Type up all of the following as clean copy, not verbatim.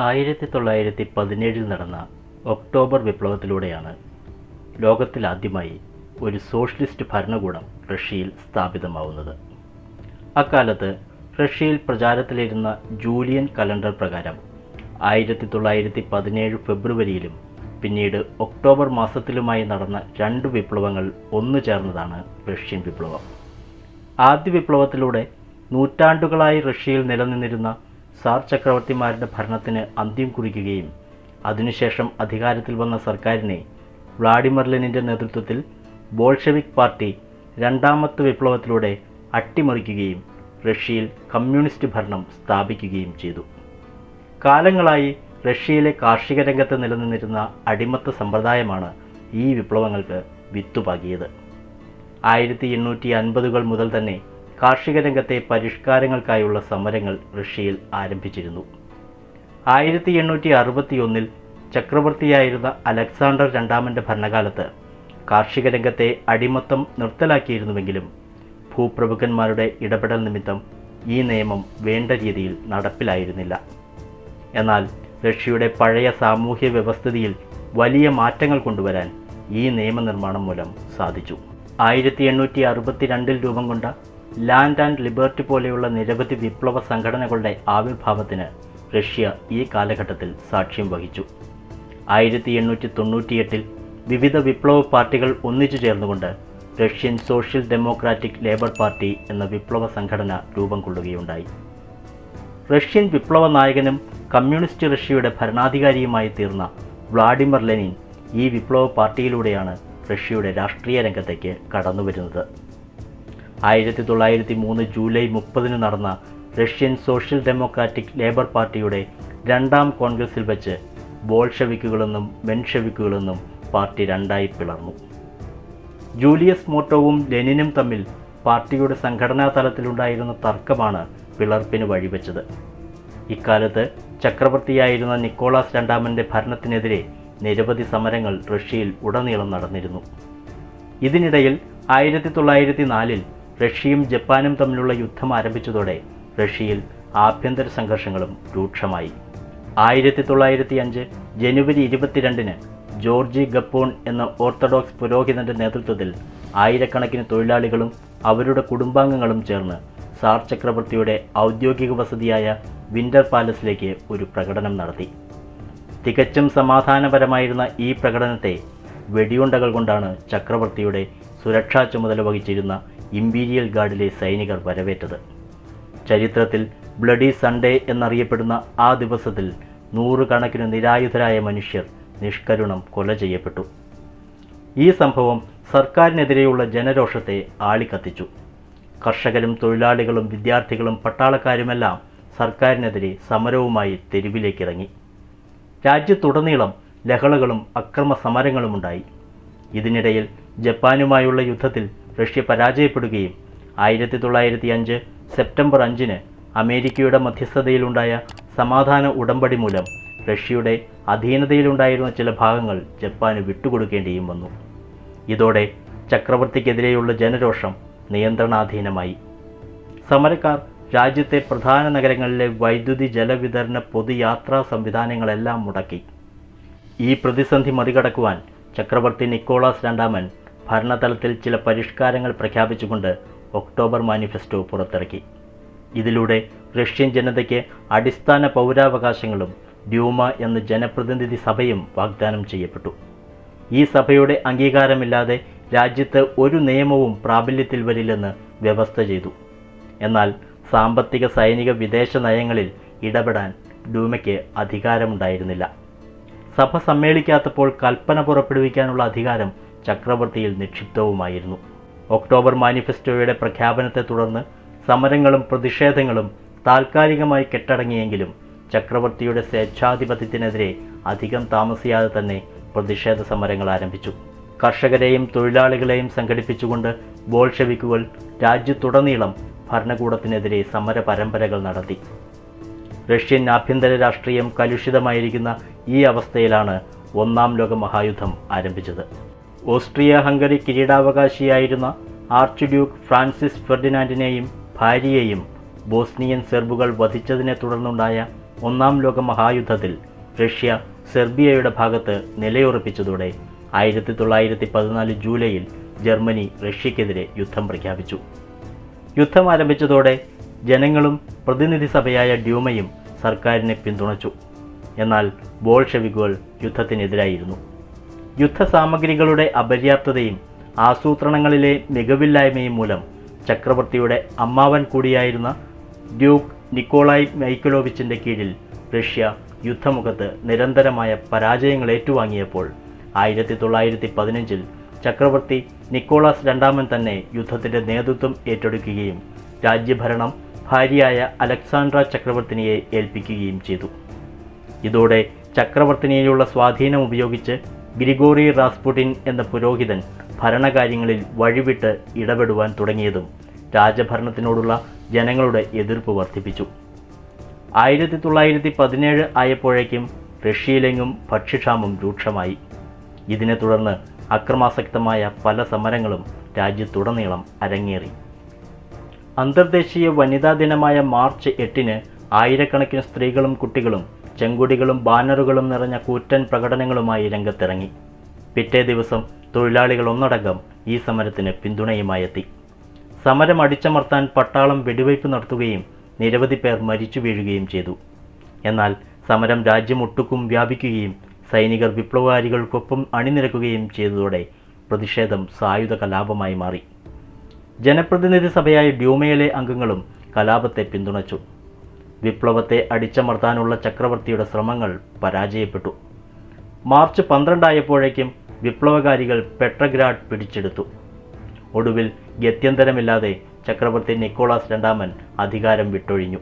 1917 നടന്ന ഒക്ടോബർ വിപ്ലവത്തിലൂടെയാണ് ലോകത്തിലാദ്യമായി ഒരു സോഷ്യലിസ്റ്റ് ഭരണകൂടം റഷ്യയിൽ സ്ഥാപിതമാവുന്നത്. അക്കാലത്ത് റഷ്യയിൽ പ്രചാരത്തിലിരുന്ന ജൂലിയൻ കലണ്ടർ പ്രകാരം 1917 ഫെബ്രുവരിയിലും പിന്നീട് ഒക്ടോബർ മാസത്തിലുമായി നടന്ന രണ്ട് വിപ്ലവങ്ങൾ ഒന്നു ചേർന്നതാണ് റഷ്യൻ വിപ്ലവം. ആദ്യ വിപ്ലവത്തിലൂടെ നൂറ്റാണ്ടുകളായി റഷ്യയിൽ നിലനിന്നിരുന്ന സാർ ചക്രവർത്തിമാരുടെ ഭരണത്തിന് അന്ത്യം കുറിക്കുകയും അതിനുശേഷം അധികാരത്തിൽ വന്ന സർക്കാരിനെ വ്ളാഡിമിർ ലെനിൻ്റെ നേതൃത്വത്തിൽ ബോൾഷെവിക് പാർട്ടി രണ്ടാമത്തെ വിപ്ലവത്തിലൂടെ അട്ടിമറിക്കുകയും റഷ്യയിൽ കമ്മ്യൂണിസ്റ്റ് ഭരണം സ്ഥാപിക്കുകയും ചെയ്തു. കാലങ്ങളായി റഷ്യയിലെ കാർഷിക രംഗത്ത് നിലനിന്നിരുന്ന അടിമത്ത സമ്പ്രദായമാണ് ഈ വിപ്ലവങ്ങൾക്ക് വിത്തുപാകിയത്. 1850 മുതൽ തന്നെ കാർഷിക രംഗത്തെ പരിഷ്കാരങ്ങൾക്കായുള്ള സമരങ്ങൾ റഷ്യയിൽ ആരംഭിച്ചിരുന്നു. 1861 ചക്രവർത്തിയായിരുന്ന അലക്സാണ്ടർ രണ്ടാമൻ്റെ ഭരണകാലത്ത് കാർഷിക രംഗത്തെ അടിമത്തം നിർത്തലാക്കിയിരുന്നുവെങ്കിലും ഭൂപ്രഭുക്കന്മാരുടെ ഇടപെടൽ നിമിത്തം ഈ നിയമം വേണ്ട രീതിയിൽ നടപ്പിലായിരുന്നില്ല. എന്നാൽ റഷ്യയുടെ പഴയ സാമൂഹ്യ വ്യവസ്ഥിതിയിൽ വലിയ മാറ്റങ്ങൾ കൊണ്ടുവരാൻ ഈ നിയമനിർമ്മാണം മൂലം സാധിച്ചു. 1862 രൂപം കൊണ്ട ലാൻഡ് ആൻഡ് ലിബർട്ടി പോലെയുള്ള നിരവധി വിപ്ലവ സംഘടനകളുടെ ആവിർഭാവത്തിന് റഷ്യ ഈ കാലഘട്ടത്തിൽ സാക്ഷ്യം വഹിച്ചു. 1898 വിവിധ വിപ്ലവ പാർട്ടികൾ ഒന്നിച്ചു ചേർന്നുകൊണ്ട് Russian social democratic labour party എന്ന വിപ്ലവ സംഘടന രൂപം കൊള്ളുകയുണ്ടായി. റഷ്യൻ വിപ്ലവ നായകനും കമ്മ്യൂണിസ്റ്റ് റഷ്യയുടെ ഭരണാധികാരിയുമായി തീർന്ന വ്ളാഡിമിർ ലെനിൻ ഈ വിപ്ലവ പാർട്ടിയിലൂടെയാണ് റഷ്യയുടെ രാഷ്ട്രീയ രംഗത്തേക്ക് കടന്നുവരുന്നത്. 1903 ജൂലൈ 30 നടന്ന റഷ്യൻ സോഷ്യൽ ഡെമോക്രാറ്റിക് ലേബർ പാർട്ടിയുടെ രണ്ടാം കോൺഗ്രസിൽ വെച്ച് ബോൾഷെവിക്കുകളെന്നും മെൻഷെവിക്കുകളെന്നും പാർട്ടി രണ്ടായി പിളർന്നു. ജൂലിയസ് മോട്ടോവും ലെനിനും തമ്മിൽ പാർട്ടിയുടെ സംഘടനാ തലത്തിലുണ്ടായിരുന്ന തർക്കമാണ് പിളർപ്പിന് വഴിവെച്ചത്. ഇക്കാലത്ത് ചക്രവർത്തിയായിരുന്ന നിക്കോളാസ് രണ്ടാമൻ്റെ ഭരണത്തിനെതിരെ നിരവധി സമരങ്ങൾ റഷ്യയിൽ ഉടനീളം നടന്നിരുന്നു. ഇതിനിടയിൽ 1904 റഷ്യയും ജപ്പാനും തമ്മിലുള്ള യുദ്ധം ആരംഭിച്ചതോടെ റഷ്യയിൽ ആഭ്യന്തര സംഘർഷങ്ങളും രൂക്ഷമായി. 1905 ജനുവരി 22 ജോർജി ഗപ്പോൺ എന്ന ഓർത്തഡോക്സ് പുരോഹിതന്റെ നേതൃത്വത്തിൽ ആയിരക്കണക്കിന് തൊഴിലാളികളും അവരുടെ കുടുംബാംഗങ്ങളും ചേർന്ന് സാർ ചക്രവർത്തിയുടെ ഔദ്യോഗിക വസതിയായ വിന്റർ പാലസിലേക്ക് ഒരു പ്രകടനം നടത്തി. തികച്ചും സമാധാനപരമായിരുന്ന ഈ പ്രകടനത്തെ വെടിയുണ്ടകൾ കൊണ്ടാണ് ചക്രവർത്തിയുടെ സുരക്ഷാ ചുമതല വഹിച്ചിരുന്ന ഇമ്പീരിയൽ ഗാർഡിലെ സൈനികർ വരവേറ്റത്. ചരിത്രത്തിൽ ബ്ലഡി സൺഡേ എന്നറിയപ്പെടുന്ന ആ ദിവസത്തിൽ നൂറുകണക്കിന് നിരായുധരായ മനുഷ്യർ നിഷ്കരുണം കൊല ചെയ്യപ്പെട്ടു. ഈ സംഭവം സർക്കാരിനെതിരെയുള്ള ജനരോഷത്തെ ആളിക്കത്തിച്ചു. കർഷകരും തൊഴിലാളികളും വിദ്യാർത്ഥികളും പട്ടാളക്കാരുമെല്ലാം സർക്കാരിനെതിരെ സമരവുമായി തെരുവിലേക്കിറങ്ങി. രാജ്യത്തുടനീളം ലഹളകളും അക്രമ സമരങ്ങളുമുണ്ടായി. ഇതിനിടയിൽ ജപ്പാനുമായുള്ള യുദ്ധത്തിൽ റഷ്യ പരാജയപ്പെടുകയും 1905 സെപ്റ്റംബർ 5 അമേരിക്കയുടെ മധ്യസ്ഥതയിലുണ്ടായ സമാധാന ഉടമ്പടി മൂലം റഷ്യയുടെ അധീനതയിലുണ്ടായിരുന്ന ചില ഭാഗങ്ങൾ ജപ്പാന് വിട്ടുകൊടുക്കേണ്ടിയും വന്നു. ഇതോടെ ചക്രവർത്തിക്കെതിരെയുള്ള ജനരോഷം നിയന്ത്രണാധീനമായി. സമരക്കാർ രാജ്യത്തെ പ്രധാന നഗരങ്ങളിലെ വൈദ്യുതി ജലവിതരണ പൊതുയാത്രാ സംവിധാനങ്ങളെല്ലാം മുടക്കി. ഈ പ്രതിസന്ധി മറികടക്കുവാൻ ചക്രവർത്തി നിക്കോളാസ് രണ്ടാമൻ ഭരണതലത്തിൽ ചില പരിഷ്കാരങ്ങൾ പ്രഖ്യാപിച്ചുകൊണ്ട് ഒക്ടോബർ മാനിഫെസ്റ്റോ പുറത്തിറക്കി. ഇതിലൂടെ റഷ്യൻ ജനതയ്ക്ക് അടിസ്ഥാന പൗരാവകാശങ്ങളും ഡ്യൂമ എന്ന ജനപ്രതിനിധി സഭയും വാഗ്ദാനം ചെയ്യപ്പെട്ടു. ഈ സഭയുടെ അംഗീകാരമില്ലാതെ രാജ്യത്ത് ഒരു നിയമവും പ്രാബല്യത്തിൽ വരില്ലെന്ന് വ്യവസ്ഥ ചെയ്തു. എന്നാൽ സാമ്പത്തിക സൈനിക വിദേശ നയങ്ങളിൽ ഇടപെടാൻ ഡ്യൂമയ്ക്ക് അധികാരമുണ്ടായിരുന്നില്ല. സഭ സമ്മേളിക്കാത്തപ്പോൾ കൽപ്പന പുറപ്പെടുവിക്കാനുള്ള അധികാരം ചക്രവർത്തിയിൽ നിക്ഷിപ്തവുമായിരുന്നു. ഒക്ടോബർ മാനിഫെസ്റ്റോയുടെ പ്രഖ്യാപനത്തെ തുടർന്ന് സമരങ്ങളും പ്രതിഷേധങ്ങളും താൽക്കാലികമായി കെട്ടടങ്ങിയെങ്കിലും ചക്രവർത്തിയുടെ സ്വേച്ഛാധിപത്യത്തിനെതിരെ അധികം താമസിയാതെ തന്നെ പ്രതിഷേധ സമരങ്ങൾ ആരംഭിച്ചു. കർഷകരെയും തൊഴിലാളികളെയും സംഘടിപ്പിച്ചുകൊണ്ട് ബോൾഷെവിക്കുകൾ രാജ്യത്തുടനീളം ഭരണകൂടത്തിനെതിരെ സമര പരമ്പരകൾ നടത്തി. റഷ്യൻ ആഭ്യന്തര രാഷ്ട്രീയം കലുഷിതമായിരിക്കുന്ന ഈ അവസ്ഥയിലാണ് ഒന്നാം ലോക മഹായുദ്ധം ആരംഭിച്ചത്. ഓസ്ട്രിയ ഹംഗറി കിരീടാവകാശിയായിരുന്ന ആർച്ച് ഡ്യൂക്ക് ഫ്രാൻസിസ് ഫെർഡിനാൻഡിനെയും ഭാര്യയെയും ബോസ്നിയൻ സെർബുകൾ വധിച്ചതിനെ തുടർന്നുണ്ടായ ഒന്നാം ലോക മഹായുദ്ധത്തിൽ റഷ്യ സെർബിയയുടെ ഭാഗത്ത് നിലയുറപ്പിച്ചതോടെ 1914 ജൂലൈയിൽ ജർമ്മനി റഷ്യക്കെതിരെ യുദ്ധം പ്രഖ്യാപിച്ചു. യുദ്ധം ആരംഭിച്ചതോടെ ജനങ്ങളും പ്രതിനിധി സഭയായ ഡ്യൂമയും സർക്കാരിനെ പിന്തുണച്ചു. എന്നാൽ ബോൾഷെവിക്കുകൾ യുദ്ധത്തിനെതിരായിരുന്നു. യുദ്ധസാമഗ്രികളുടെ അപര്യാപ്തതയും ആസൂത്രണങ്ങളിലെ മികവില്ലായ്മയും മൂലം ചക്രവർത്തിയുടെ അമ്മാവൻ കൂടിയായിരുന്ന ഡ്യൂക്ക് നിക്കോളായ് മൈക്കലോവിച്ചിൻ്റെ കീഴിൽ റഷ്യ യുദ്ധമുഖത്ത് നിരന്തരമായ പരാജയങ്ങൾ ഏറ്റുവാങ്ങിയപ്പോൾ 1915 ചക്രവർത്തി നിക്കോളാസ് രണ്ടാമൻ തന്നെ യുദ്ധത്തിൻ്റെ നേതൃത്വം ഏറ്റെടുക്കുകയും രാജ്യഭരണം ഭാര്യയായ അലക്സാണ്ട്ര ചക്രവർത്തിനിയെ ഏൽപ്പിക്കുകയും ചെയ്തു. ഇതോടെ ചക്രവർത്തിനിയിലുള്ള സ്വാധീനം ഉപയോഗിച്ച് ഗ്രിഗോറി റാസ്പുട്ടിൻ എന്ന പുരോഹിതൻ ഭരണകാര്യങ്ങളിൽ വഴിവിട്ട് ഇടപെടുവാൻ തുടങ്ങിയതും രാജഭരണത്തിനോടുള്ള ജനങ്ങളുടെ എതിർപ്പ് വർദ്ധിപ്പിച്ചു. 1917 ആയപ്പോഴേക്കും റഷ്യയിലെങ്ങും ഭക്ഷ്യക്ഷാമം രൂക്ഷമായി. ഇതിനെ തുടർന്ന് അക്രമാസക്തമായ പല സമരങ്ങളും രാജ്യത്തുടനീളം അരങ്ങേറി. അന്തർദേശീയ വനിതാ ദിനമായ മാർച്ച് 8 ആയിരക്കണക്കിന് സ്ത്രീകളും കുട്ടികളും ചെങ്കൊടികളും ബാനറുകളും നിറഞ്ഞ കൂറ്റൻ പ്രകടനങ്ങളുമായി രംഗത്തിറങ്ങി. പിറ്റേ ദിവസം തൊഴിലാളികൾ ഒന്നടങ്കം ഈ സമരത്തിന് പിന്തുണയുമായെത്തി. സമരം അടിച്ചമർത്താൻ പട്ടാളം വെടിവയ്പ് നടത്തുകയും നിരവധി പേർ മരിച്ചു വീഴുകയും ചെയ്തു. എന്നാൽ സമരം രാജ്യമൊട്ടുക്കും വ്യാപിക്കുകയും സൈനികർ വിപ്ലവകാരികൾക്കൊപ്പം അണിനിരക്കുകയും ചെയ്തതോടെ പ്രതിഷേധം സായുധ കലാപമായി മാറി. ജനപ്രതിനിധി സഭയായ ഡ്യൂമയിലെ അംഗങ്ങളും കലാപത്തെ പിന്തുണച്ചു. വിപ്ലവത്തെ അടിച്ചമർത്താനുള്ള ചക്രവർത്തിയുടെ ശ്രമങ്ങൾ പരാജയപ്പെട്ടു. മാർച്ച് 12 ആയപ്പോഴേക്കും വിപ്ലവകാരികൾ പെട്രഗ്രാഡ് പിടിച്ചെടുത്തു. ഒടുവിൽ ഗത്യന്തരമില്ലാതെ ചക്രവർത്തി നിക്കോളാസ് രണ്ടാമൻ അധികാരം വിട്ടൊഴിഞ്ഞു.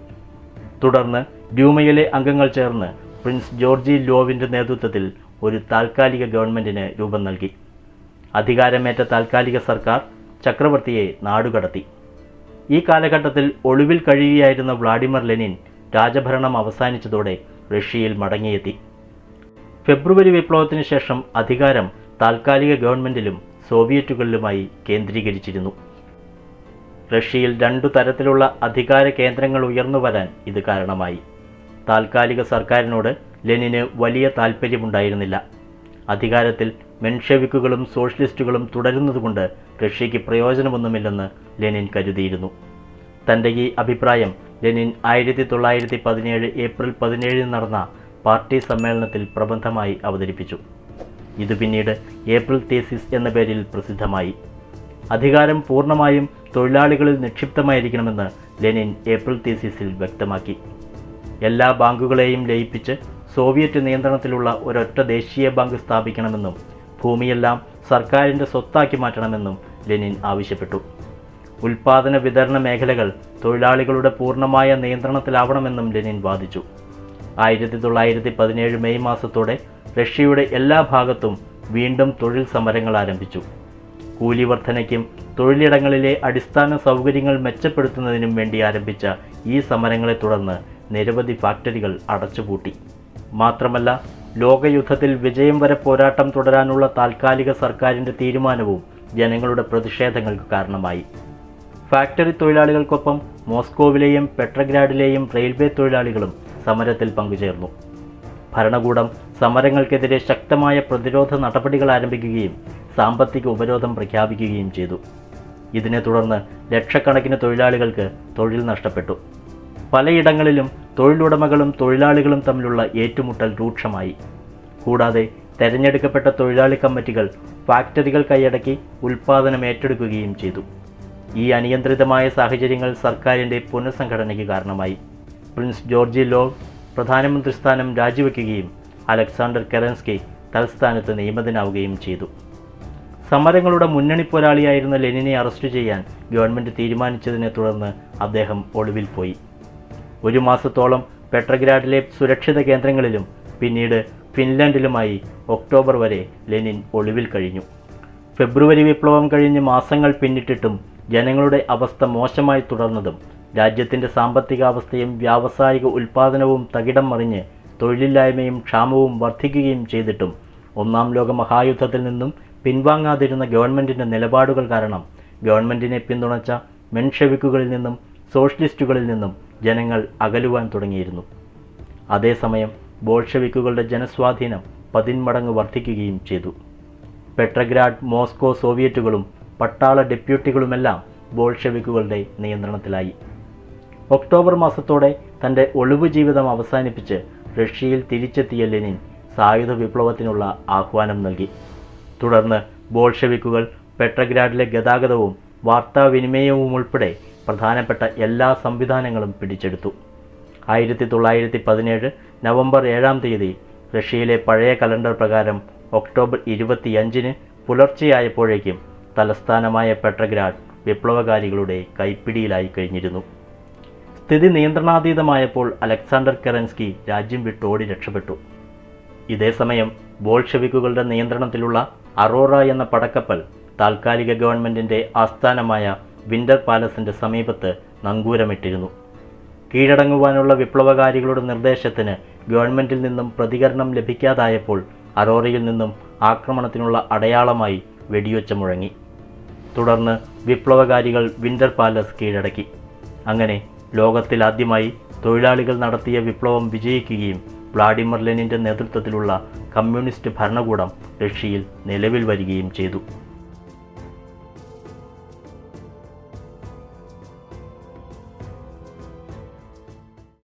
തുടർന്ന് ഡ്യൂമയിലെ അംഗങ്ങൾ ചേർന്ന് പ്രിൻസ് ജോർജി ലോവിൻ്റെ നേതൃത്വത്തിൽ ഒരു താൽക്കാലിക ഗവൺമെൻറ്റിന് രൂപം നൽകി. അധികാരമേറ്റ താൽക്കാലിക സർക്കാർ ചക്രവർത്തിയെ നാടുകടത്തി. ഈ കാലഘട്ടത്തിൽ ഒളിവിൽ കഴിയുകയായിരുന്ന വ്ളാഡിമർ ലെനിൻ രാജഭരണം അവസാനിച്ചതോടെ റഷ്യയിൽ മടങ്ങിയെത്തി. ഫെബ്രുവരി വിപ്ലവത്തിന് ശേഷം അധികാരം താൽക്കാലിക ഗവൺമെൻറ്റിലും സോവിയറ്റുകളിലുമായി കേന്ദ്രീകരിച്ചിരുന്നു. റഷ്യയിൽ 2 തരത്തിലുള്ള അധികാര കേന്ദ്രങ്ങൾ ഉയർന്നു വരാൻ ഇത് കാരണമായി. താൽക്കാലിക സർക്കാരിനോട് ലെനിന് വലിയ താൽപ്പര്യമുണ്ടായിരുന്നില്ല. അധികാരത്തിൽ മെൻഷെവിക്കുകളും സോഷ്യലിസ്റ്റുകളും തുടരുന്നതുകൊണ്ട് റഷ്യയ്ക്ക് പ്രയോജനമൊന്നുമില്ലെന്ന് ലെനിൻ കരുതിയിരുന്നു. തൻ്റെ ഈ അഭിപ്രായം ലെനിൻ 1917 ഏപ്രിൽ 17 നടന്ന പാർട്ടി സമ്മേളനത്തിൽ പ്രബന്ധമായി അവതരിപ്പിച്ചു. ഇത് പിന്നീട് ഏപ്രിൽ തീസിസ് എന്ന പേരിൽ പ്രസിദ്ധമായി. അധികാരം പൂർണ്ണമായും തൊഴിലാളികളിൽ നിക്ഷിപ്തമായിരിക്കണമെന്ന് ലെനിൻ ഏപ്രിൽ തീസിസിൽ വ്യക്തമാക്കി. എല്ലാ ബാങ്കുകളെയും ലയിപ്പിച്ച് സോവിയറ്റ് നിയന്ത്രണത്തിലുള്ള ഒരൊറ്റ ദേശീയ ബാങ്ക് സ്ഥാപിക്കണമെന്നും ഭൂമിയെല്ലാം സർക്കാരിൻ്റെ സ്വത്താക്കി മാറ്റണമെന്നും ലെനിൻ ആവശ്യപ്പെട്ടു. ഉൽപാദന വിതരണ മേഖലകൾ തൊഴിലാളികളുടെ പൂർണ്ണമായ നിയന്ത്രണത്തിലാവണമെന്നും ലെനിൻ വാദിച്ചു. 1917 മെയ് മാസത്തോടെ റഷ്യയുടെ എല്ലാ ഭാഗത്തും വീണ്ടും തൊഴിൽ സമരങ്ങൾ ആരംഭിച്ചു. കൂലി വർധനയ്ക്കും തൊഴിലിടങ്ങളിലെ അടിസ്ഥാന സൗകര്യങ്ങൾ മെച്ചപ്പെടുത്തുന്നതിനും വേണ്ടി ആരംഭിച്ച ഈ സമരങ്ങളെ തുടർന്ന് നിരവധി ഫാക്ടറികൾ അടച്ചുപൂട്ടി. മാത്രമല്ല, ലോകയുദ്ധത്തിൽ വിജയം വരെ പോരാട്ടം തുടരാനുള്ള താൽക്കാലിക സർക്കാരിൻ്റെ തീരുമാനവും ജനങ്ങളുടെ പ്രതിഷേധങ്ങൾക്ക് കാരണമായി. ഫാക്ടറി തൊഴിലാളികൾക്കൊപ്പം മോസ്കോവിലെയും പെട്രഗ്രാഡിലെയും റെയിൽവേ തൊഴിലാളികളും സമരത്തിൽ പങ്കുചേർന്നു. ഭരണകൂടം സമരങ്ങൾക്കെതിരെ ശക്തമായ പ്രതിരോധ നടപടികൾ ആരംഭിക്കുകയും സാമ്പത്തിക ഉപരോധം പ്രഖ്യാപിക്കുകയും ചെയ്തു. ഇതിനെ തുടർന്ന് ലക്ഷക്കണക്കിന് തൊഴിലാളികൾക്ക് തൊഴിൽ നഷ്ടപ്പെട്ടു. പലയിടങ്ങളിലും തൊഴിലുടമകളും തൊഴിലാളികളും തമ്മിലുള്ള ഏറ്റുമുട്ടൽ രൂക്ഷമായി. കൂടാതെ തെരഞ്ഞെടുക്കപ്പെട്ട തൊഴിലാളി കമ്മിറ്റികൾ ഫാക്ടറികൾ കൈയടക്കി ഉൽപ്പാദനം ഏറ്റെടുക്കുകയും ചെയ്തു. ഈ അനിയന്ത്രിതമായ സാഹചര്യങ്ങൾ സർക്കാരിൻ്റെ പുനഃസംഘടനയ്ക്ക് കാരണമായി. പ്രിൻസ് ജോർജി ലോവ് പ്രധാനമന്ത്രി സ്ഥാനം രാജിവെക്കുകയും അലക്സാണ്ടർ കെറൻസ്കി തൽസ്ഥാനത്ത് നിയമിതനാവുകയും ചെയ്തു. സമരങ്ങളുടെ മുന്നണി പോരാളിയായിരുന്ന ലെനിനെ അറസ്റ്റ് ചെയ്യാൻ ഗവൺമെൻറ് തീരുമാനിച്ചതിനെ തുടർന്ന് അദ്ദേഹം ഒളിവിൽ പോയി. 1 മാസത്തോളം പെട്രഗ്രാഡിലെ സുരക്ഷിത കേന്ദ്രങ്ങളിലും പിന്നീട് ഫിൻലൻഡിലുമായി ഒക്ടോബർ വരെ ലെനിൻ ഒളിവിൽ കഴിഞ്ഞു. ഫെബ്രുവരി വിപ്ലവം കഴിഞ്ഞ് മാസങ്ങൾ പിന്നിട്ടിട്ടും ജനങ്ങളുടെ അവസ്ഥ മോശമായി തുടർന്നതും രാജ്യത്തിൻ്റെ സാമ്പത്തികാവസ്ഥയും വ്യാവസായിക ഉൽപ്പാദനവും തകിടം മറിഞ്ഞ് തൊഴിലില്ലായ്മയും ക്ഷാമവും വർദ്ധിക്കുകയും ചെയ്തിട്ടും ഒന്നാം ലോക മഹായുദ്ധത്തിൽ നിന്നും പിൻവാങ്ങാതിരുന്ന ഗവൺമെൻറ്റിൻ്റെ നിലപാടുകൾ കാരണം ഗവൺമെൻറ്റിനെ പിന്തുണച്ച മെൻഷെവിക്കുകളിൽ നിന്നും സോഷ്യലിസ്റ്റുകളിൽ നിന്നും ജനങ്ങൾ അകലുവാൻ തുടങ്ങിയിരുന്നു. അതേസമയം ബോൾഷെവിക്കുകളുടെ ജനസ്വാധീനം 10 മടങ്ങ് വർദ്ധിക്കുകയും ചെയ്തു. പെട്രഗ്രാഡ്, മോസ്കോ സോവിയറ്റുകളും പട്ടാള ഡെപ്യൂട്ടികളുമെല്ലാം ബോൾഷെവിക്കുകളുടെ നിയന്ത്രണത്തിലായി. ഒക്ടോബർ മാസത്തോടെ തൻ്റെ ഒളിവ് ജീവിതം അവസാനിപ്പിച്ച് റഷ്യയിൽ തിരിച്ചെത്തിയ ലെനിൻ സായുധ വിപ്ലവത്തിനുള്ള ആഹ്വാനം നൽകി. തുടർന്ന് ബോൾഷെവിക്കുകൾ പെട്രഗ്രാഡിലെ ഗതാഗതവും വാർത്താവിനിമയവും ഉൾപ്പെടെ പ്രധാനപ്പെട്ട എല്ലാ സംവിധാനങ്ങളും പിടിച്ചെടുത്തു. 1917 നവംബർ 7-ാം തീയതി റഷ്യയിലെ പഴയ കലണ്ടർ പ്രകാരം ഒക്ടോബർ 25-ന് പുലർച്ചെയായപ്പോഴേക്കും തലസ്ഥാനമായ പെട്രഗ്രാഡ് വിപ്ലവകാരികളുടെ കൈപ്പിടിയിലായി കഴിഞ്ഞിരുന്നു. സ്ഥിതി നിയന്ത്രണാതീതമായപ്പോൾ അലക്സാണ്ടർ കെറൻസ്കി രാജ്യം വിട്ടോടി രക്ഷപ്പെട്ടു. ഇതേസമയം ബോൾഷെവിക്കുകളുടെ നിയന്ത്രണത്തിലുള്ള അറോറ എന്ന പടക്കപ്പൽ താൽക്കാലിക ഗവൺമെൻറ്റിൻ്റെ ആസ്ഥാനമായ വിൻ്റർ പാലസിൻ്റെ സമീപത്ത് നങ്കൂരമിട്ടിരുന്നു. കീഴടങ്ങുവാനുള്ള വിപ്ലവകാരികളുടെ നിർദ്ദേശത്തിന് ഗവൺമെൻറ്റിൽ നിന്നും പ്രതികരണം ലഭിക്കാതായപ്പോൾ അറോറയിൽ നിന്നും ആക്രമണത്തിനുള്ള അടയാളമായി വെടിയൊച്ച മുഴങ്ങി. തുടർന്ന് വിപ്ലവകാരികൾ വിൻ്റർ പാലസ് കീഴടക്കി. അങ്ങനെ ലോകത്തിലാദ്യമായി തൊഴിലാളികൾ നടത്തിയ വിപ്ലവം വിജയിക്കുകയും വ്ളാഡിമിർ ലെനിൻ്റെ നേതൃത്വത്തിലുള്ള കമ്മ്യൂണിസ്റ്റ് ഭരണകൂടം റഷ്യയിൽ നിലവിൽ വരികയും ചെയ്തു.